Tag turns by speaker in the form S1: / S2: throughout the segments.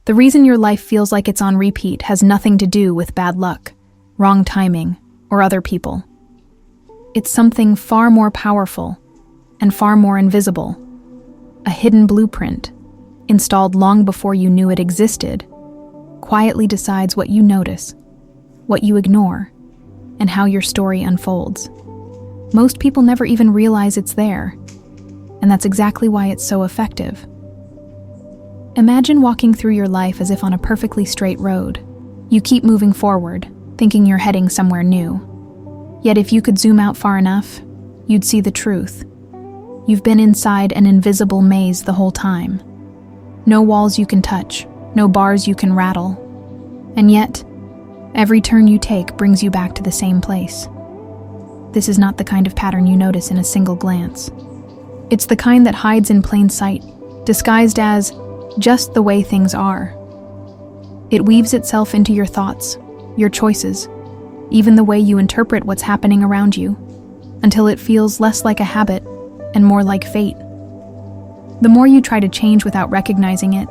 S1: The reason your life feels like it's on repeat has nothing to do with bad luck, wrong timing, or other people. It's something far more powerful and far more invisible. A hidden blueprint, installed long before you knew it existed, quietly decides what you notice, what you ignore, and how your story unfolds. Most people never even realize it's there, and that's exactly why it's so effective. Imagine walking through your life as if on a perfectly straight road. You keep moving forward, thinking you're heading somewhere new. Yet if you could zoom out far enough, you'd see the truth. You've been inside an invisible maze the whole time. No walls you can touch, no bars you can rattle. And yet, every turn you take brings you back to the same place. This is not the kind of pattern you notice in a single glance. It's the kind that hides in plain sight, disguised as just the way things are. It weaves itself into your thoughts, your choices, even the way you interpret what's happening around you, until it feels less like a habit and more like fate. The more you try to change without recognizing it,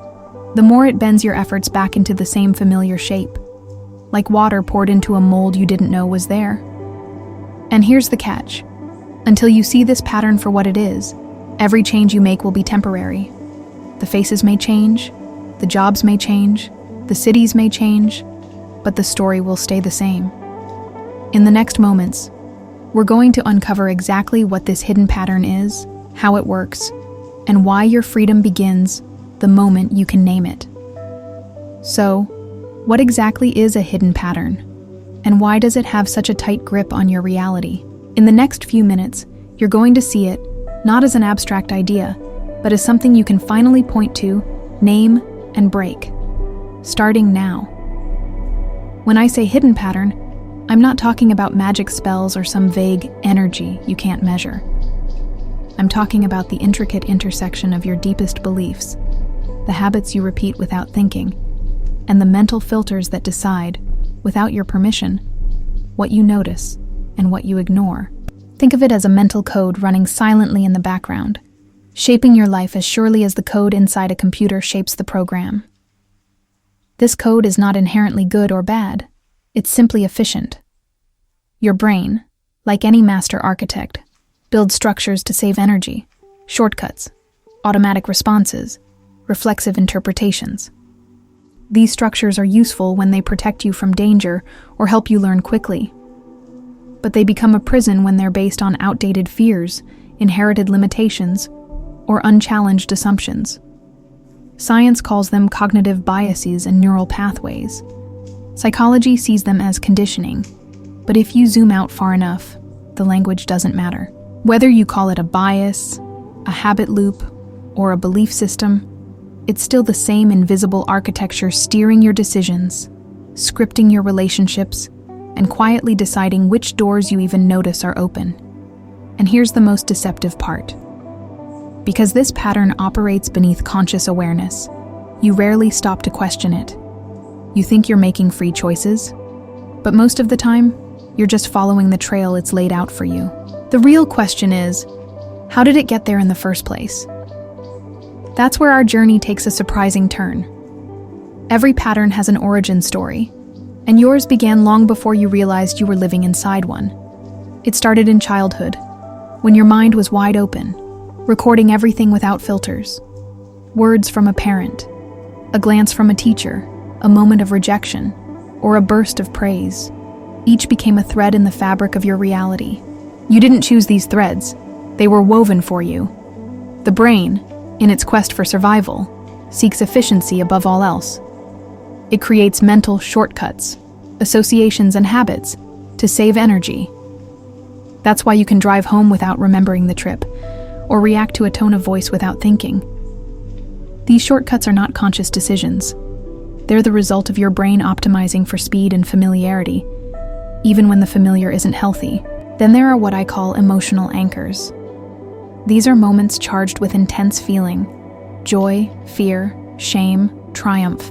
S1: the more it bends your efforts back into the same familiar shape, like water poured into a mold you didn't know was there. And here's the catch. Until you see this pattern for what it is, every change you make will be temporary. The faces may change, the jobs may change, the cities may change, but the story will stay the same. In the next moments, we're going to uncover exactly what this hidden pattern is, how it works, and why your freedom begins the moment you can name it. So, what exactly is a hidden pattern? And why does it have such a tight grip on your reality? In the next few minutes, you're going to see it not as an abstract idea, but as something you can finally point to, name, and break. Starting now. When I say hidden pattern, I'm not talking about magic spells or some vague energy you can't measure. I'm talking about the intricate intersection of your deepest beliefs, the habits you repeat without thinking, and the mental filters that decide, without your permission, what you notice and what you ignore. Think of it as a mental code running silently in the background, shaping your life as surely as the code inside a computer shapes the program. This code is not inherently good or bad. It's simply efficient. Your brain, like any master architect, builds structures to save energy, shortcuts, automatic responses, reflexive interpretations. These structures are useful when they protect you from danger or help you learn quickly. But they become a prison when they're based on outdated fears, inherited limitations, or unchallenged assumptions. Science calls them cognitive biases and neural pathways. Psychology sees them as conditioning, but if you zoom out far enough, the language doesn't matter. Whether you call it a bias, a habit loop, or a belief system, it's still the same invisible architecture steering your decisions, scripting your relationships, and quietly deciding which doors you even notice are open. And here's the most deceptive part. Because this pattern operates beneath conscious awareness, you rarely stop to question it. You think you're making free choices, but most of the time, you're just following the trail it's laid out for you. The real question is, how did it get there in the first place? That's where our journey takes a surprising turn. Every pattern has an origin story, and yours began long before you realized you were living inside one. It started in childhood, when your mind was wide open, recording everything without filters. Words from a parent, a glance from a teacher, a moment of rejection, or a burst of praise. Each became a thread in the fabric of your reality. You didn't choose these threads. They were woven for you. The brain, in its quest for survival, seeks efficiency above all else. It creates mental shortcuts, associations, and habits to save energy. That's why you can drive home without remembering the trip, or react to a tone of voice without thinking. These shortcuts are not conscious decisions. They're the result of your brain optimizing for speed and familiarity, even when the familiar isn't healthy. Then there are what I call emotional anchors. These are moments charged with intense feeling, joy, fear, shame, triumph,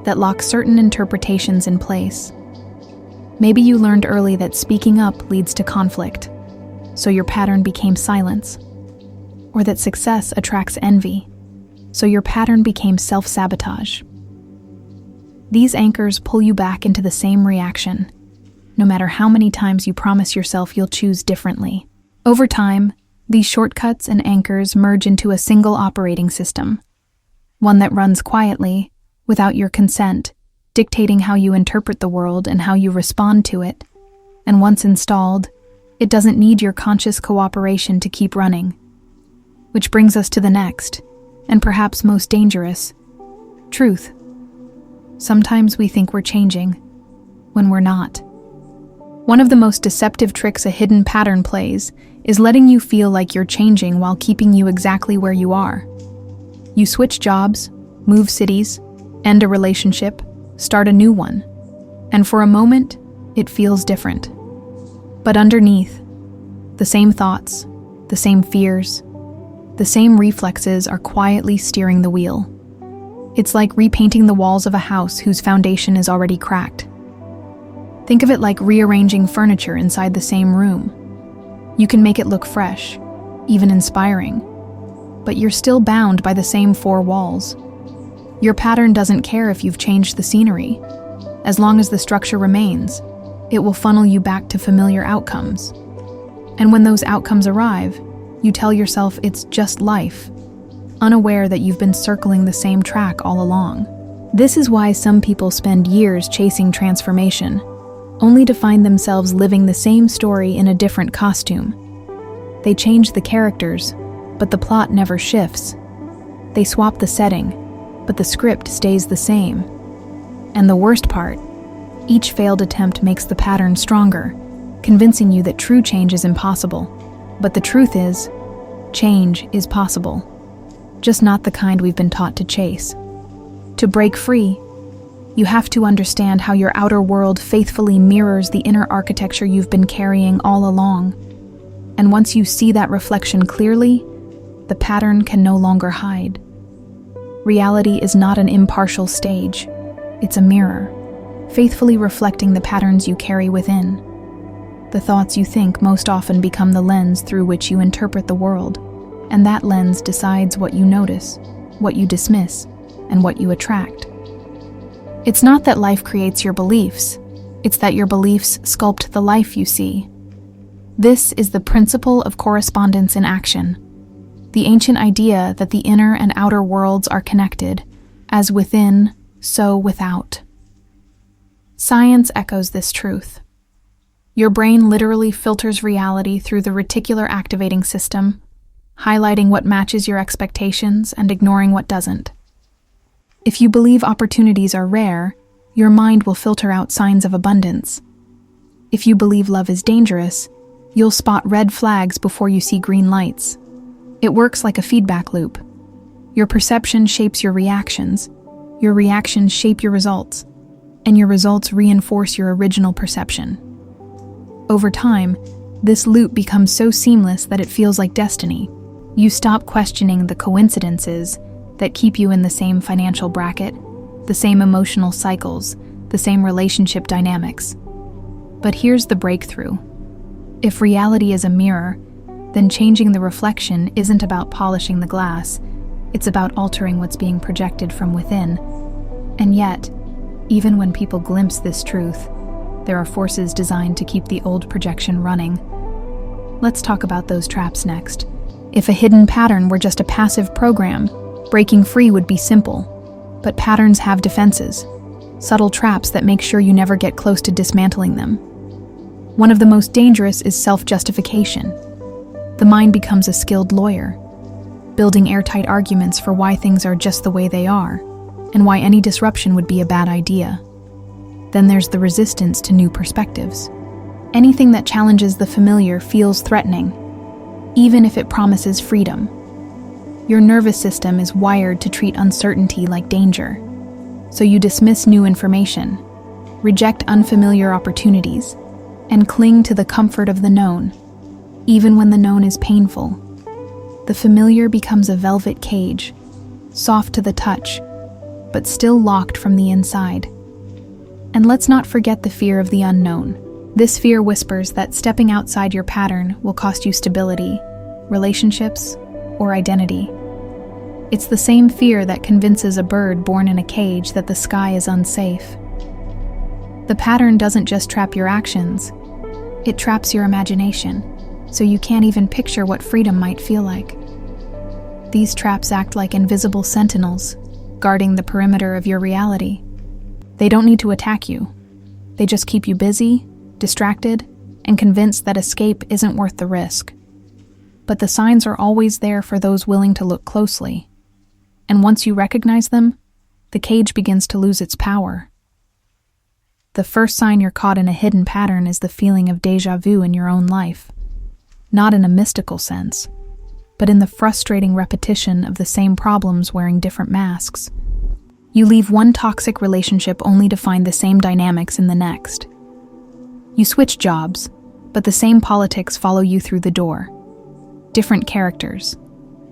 S1: that lock certain interpretations in place. Maybe you learned early that speaking up leads to conflict, so your pattern became silence. Or that success attracts envy, so your pattern became self-sabotage. These anchors pull you back into the same reaction, no matter how many times you promise yourself you'll choose differently. Over time, these shortcuts and anchors merge into a single operating system, one that runs quietly, without your consent, dictating how you interpret the world and how you respond to it. And once installed, it doesn't need your conscious cooperation to keep running. Which brings us to the next, and perhaps most dangerous, truth. Sometimes we think we're changing, when we're not. One of the most deceptive tricks a hidden pattern plays is letting you feel like you're changing while keeping you exactly where you are. You switch jobs, move cities, end a relationship, start a new one, and for a moment, it feels different. But underneath, the same thoughts, the same fears, the same reflexes are quietly steering the wheel. It's like repainting the walls of a house whose foundation is already cracked. Think of it like rearranging furniture inside the same room. You can make it look fresh, even inspiring, but you're still bound by the same four walls. Your pattern doesn't care if you've changed the scenery. As long as the structure remains, it will funnel you back to familiar outcomes. And when those outcomes arrive, you tell yourself it's just life, unaware that you've been circling the same track all along. This is why some people spend years chasing transformation, only to find themselves living the same story in a different costume. They change the characters, but the plot never shifts. They swap the setting, but the script stays the same. And the worst part, each failed attempt makes the pattern stronger, convincing you that true change is impossible. But the truth is, change is possible, just not the kind we've been taught to chase. To break free, you have to understand how your outer world faithfully mirrors the inner architecture you've been carrying all along. And once you see that reflection clearly, the pattern can no longer hide. Reality is not an impartial stage. It's a mirror, faithfully reflecting the patterns you carry within. The thoughts you think most often become the lens through which you interpret the world, and that lens decides what you notice, what you dismiss, and what you attract. It's not that life creates your beliefs, it's that your beliefs sculpt the life you see. This is the principle of correspondence in action, the ancient idea that the inner and outer worlds are connected, as within, so without. Science echoes this truth. Your brain literally filters reality through the reticular activating system, highlighting what matches your expectations and ignoring what doesn't. If you believe opportunities are rare, your mind will filter out signs of abundance. If you believe love is dangerous, you'll spot red flags before you see green lights. It works like a feedback loop. Your perception shapes your reactions shape your results, and your results reinforce your original perception. Over time, this loop becomes so seamless that it feels like destiny. You stop questioning the coincidences that keep you in the same financial bracket, the same emotional cycles, the same relationship dynamics. But here's the breakthrough. If reality is a mirror, then changing the reflection isn't about polishing the glass, it's about altering what's being projected from within. And yet, even when people glimpse this truth, there are forces designed to keep the old projection running. Let's talk about those traps next. If a hidden pattern were just a passive program, breaking free would be simple. But patterns have defenses, subtle traps that make sure you never get close to dismantling them. One of the most dangerous is self-justification. The mind becomes a skilled lawyer, building airtight arguments for why things are just the way they are, and why any disruption would be a bad idea. Then there's the resistance to new perspectives. Anything that challenges the familiar feels threatening, even if it promises freedom. Your nervous system is wired to treat uncertainty like danger, so you dismiss new information, reject unfamiliar opportunities, and cling to the comfort of the known, even when the known is painful. The familiar becomes a velvet cage, soft to the touch, but still locked from the inside. And let's not forget the fear of the unknown. This fear whispers that stepping outside your pattern will cost you stability, relationships, or identity. It's the same fear that convinces a bird born in a cage that the sky is unsafe. The pattern doesn't just trap your actions, it traps your imagination, so you can't even picture what freedom might feel like. These traps act like invisible sentinels, guarding the perimeter of your reality. They don't need to attack you. They just keep you busy, distracted, and convinced that escape isn't worth the risk. But the signs are always there for those willing to look closely. And once you recognize them, the cage begins to lose its power. The first sign you're caught in a hidden pattern is the feeling of déjà vu in your own life. Not in a mystical sense, but in the frustrating repetition of the same problems wearing different masks. You leave one toxic relationship only to find the same dynamics in the next. You switch jobs, but the same politics follow you through the door. Different characters,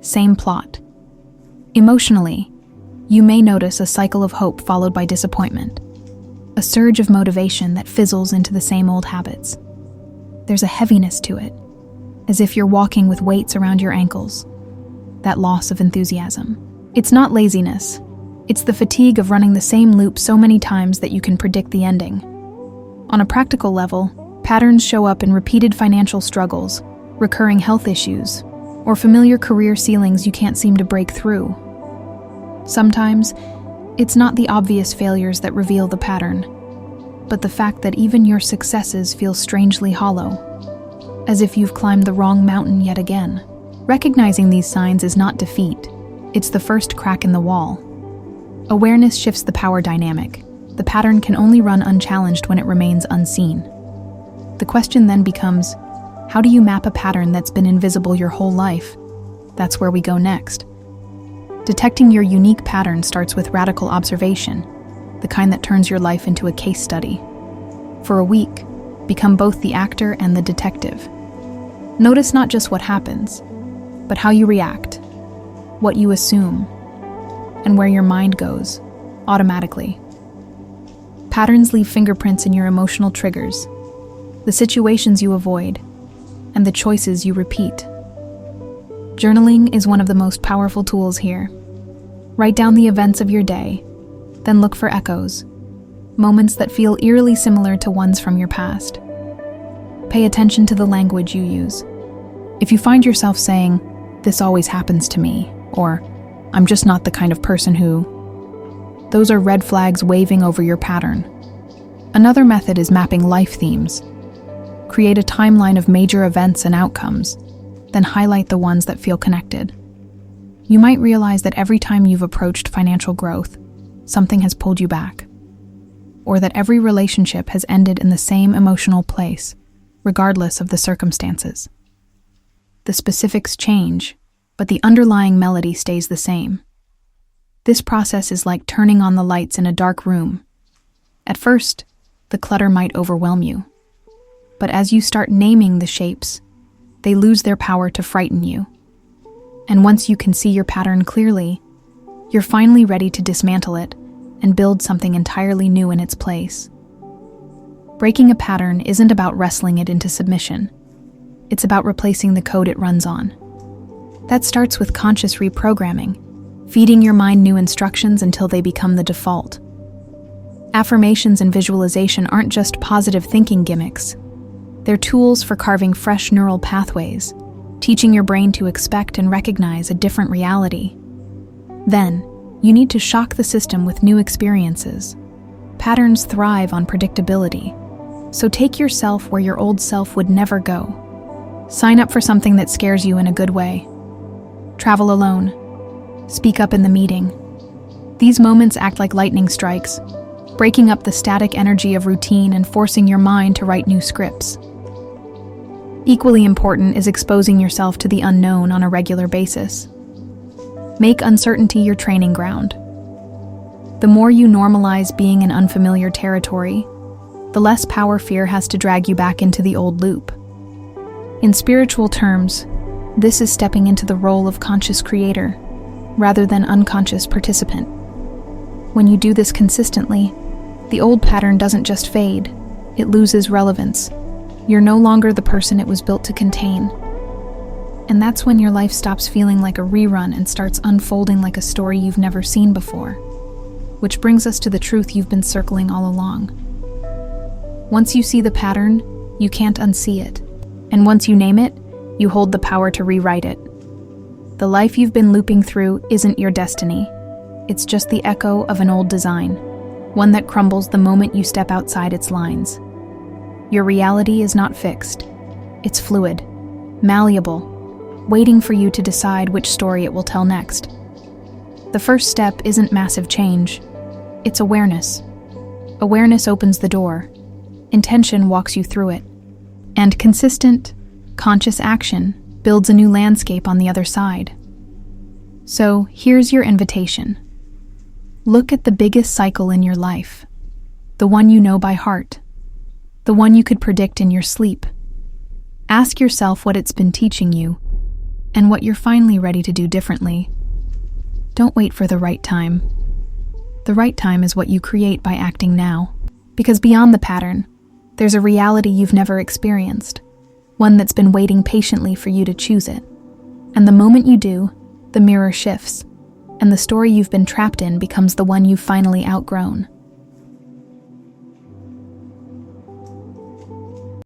S1: same plot. Emotionally, you may notice a cycle of hope followed by disappointment. A surge of motivation that fizzles into the same old habits. There's a heaviness to it, as if you're walking with weights around your ankles. That loss of enthusiasm. It's not laziness. It's the fatigue of running the same loop so many times that you can predict the ending. On a practical level, patterns show up in repeated financial struggles, recurring health issues, or familiar career ceilings you can't seem to break through. Sometimes, it's not the obvious failures that reveal the pattern, but the fact that even your successes feel strangely hollow, as if you've climbed the wrong mountain yet again. Recognizing these signs is not defeat, it's the first crack in the wall. Awareness shifts the power dynamic. The pattern can only run unchallenged when it remains unseen. The question then becomes, how do you map a pattern that's been invisible your whole life? That's where we go next. Detecting your unique pattern starts with radical observation, the kind that turns your life into a case study. For a week, become both the actor and the detective. Notice not just what happens, but how you react, what you assume, and where your mind goes, automatically. Patterns leave fingerprints in your emotional triggers, the situations you avoid, and the choices you repeat. Journaling is one of the most powerful tools here. Write down the events of your day, then look for echoes, moments that feel eerily similar to ones from your past. Pay attention to the language you use. If you find yourself saying, "This always happens to me," or "I'm just not the kind of person who," those are red flags waving over your pattern. Another method is mapping life themes. Create a timeline of major events and outcomes, then highlight the ones that feel connected. You might realize that every time you've approached financial growth, something has pulled you back, or that every relationship has ended in the same emotional place, regardless of the circumstances. The specifics change, but the underlying melody stays the same. This process is like turning on the lights in a dark room. At first, the clutter might overwhelm you, but as you start naming the shapes, they lose their power to frighten you. And once you can see your pattern clearly, you're finally ready to dismantle it and build something entirely new in its place. Breaking a pattern isn't about wrestling it into submission. It's about replacing the code it runs on. That starts with conscious reprogramming, feeding your mind new instructions until they become the default. Affirmations and visualization aren't just positive thinking gimmicks. They're tools for carving fresh neural pathways, teaching your brain to expect and recognize a different reality. Then, you need to shock the system with new experiences. Patterns thrive on predictability, so take yourself where your old self would never go. Sign up for something that scares you in a good way. Travel alone. Speak up in the meeting. These moments act like lightning strikes, breaking up the static energy of routine and forcing your mind to write new scripts. Equally important is exposing yourself to the unknown on a regular basis. Make uncertainty your training ground. The more you normalize being in unfamiliar territory, the less power fear has to drag you back into the old loop. In spiritual terms, this is stepping into the role of conscious creator, rather than unconscious participant. When you do this consistently, the old pattern doesn't just fade, it loses relevance. You're no longer the person it was built to contain. And that's when your life stops feeling like a rerun and starts unfolding like a story you've never seen before. Which brings us to the truth you've been circling all along. Once you see the pattern, you can't unsee it. And once you name it, you hold the power to rewrite it. The life you've been looping through isn't your destiny. It's just the echo of an old design, one that crumbles the moment you step outside its lines. Your reality is not fixed. It's fluid, malleable, waiting for you to decide which story it will tell next. The first step isn't massive change. It's awareness. Awareness opens the door. Intention walks you through it. And consistent, conscious action builds a new landscape on the other side. So here's your invitation. Look at the biggest cycle in your life, the one you know by heart, the one you could predict in your sleep. Ask yourself what it's been teaching you and what you're finally ready to do differently. Don't wait for the right time. The right time is what you create by acting now. Because beyond the pattern, there's a reality you've never experienced, one that's been waiting patiently for you to choose it. And the moment you do, the mirror shifts, and the story you've been trapped in becomes the one you've finally outgrown.